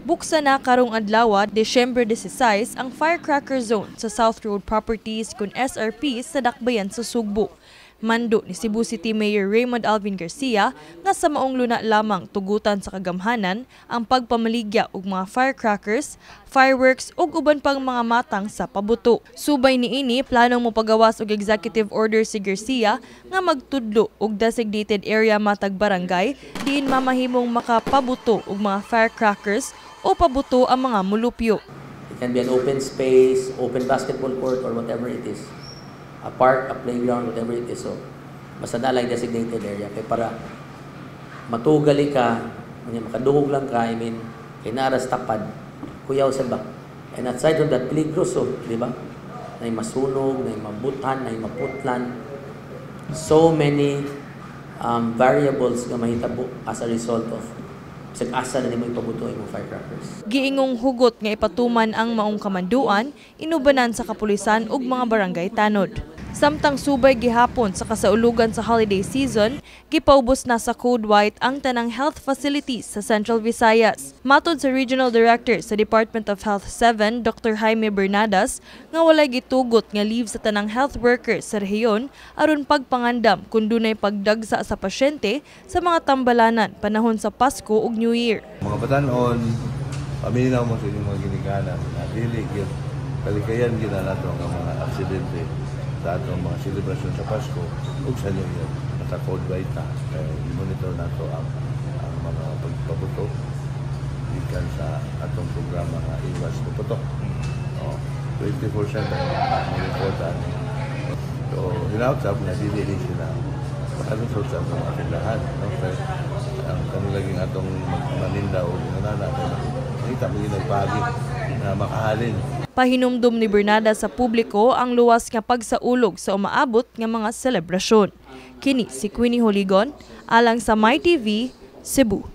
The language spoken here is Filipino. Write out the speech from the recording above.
Buksan na karong adlaw, Desyembre 16, ang firecracker zone sa South Road Properties kun SRP sa Dakbayan sa Sugbo. Mando ni Cebu City Mayor Raymond Alvin Garcia nga sa maong luna lamang tugutan sa kagamhanan ang pagpamaligya og mga firecrackers, fireworks ug uban pang mga matang sa pabuto. Subay niini planong mopagawas og executive order si Garcia nga magtudlo og designated area matag barangay diin mamahimong makapabuto og mga firecrackers o pabuto ang mga mulupyo. It can be an open space, open basketball court or whatever it is. A park, a playground, whatever it is. So, basta na lang designated area. Kaya para matugali ka, makadungog lang ka, kay naras tapad, kuyaw sa ba. And aside from that, peligroso, di ba? Na masunog, na mabutan, na maputlan. So many variables na mahitabo as a result of asa na mo ipabuto ang firecrackers. Giingong hugot nga ipatuman ang maong kamanduan, inubanan sa kapulisan ug mga barangay tanod. Samtang subay gihapon sa kasaulugan sa holiday season, gipaubos na sa Code White ang tanang health facilities sa Central Visayas. Matod sa Regional Director sa Department of Health 7, Dr. Jaime Bernadas, nga walay gitugot nga leave sa tanang health workers sa rehiyon aron pagpangandam kung dunay pagdagsa sa pasyente sa mga tambalanan panahon sa Pasko ug New Year. Mga batanon, paminaw mo sa inyong mga ginikanan na dili kalikayan ginanato ang mga aksidente sa atong mga selebrasyon sa Pasko ug sa New Year. Naka-code white na. I-monitor nato ang mga pagpaputok ikan sa atong programa nga iwas puputok. 24/7 monitor. So, hinausap na dili sila makalusot sa mga tindahan. Ang kanilaging atong maninda o nanana nakita mo yung nagpagi na makahalin. Pahinumdum ni Bernadas sa publiko ang luwas nga pagsaulog sa umaabot nga mga selebrasyon. Kini si Queenie Holigon, alang sa MyTV, Cebu.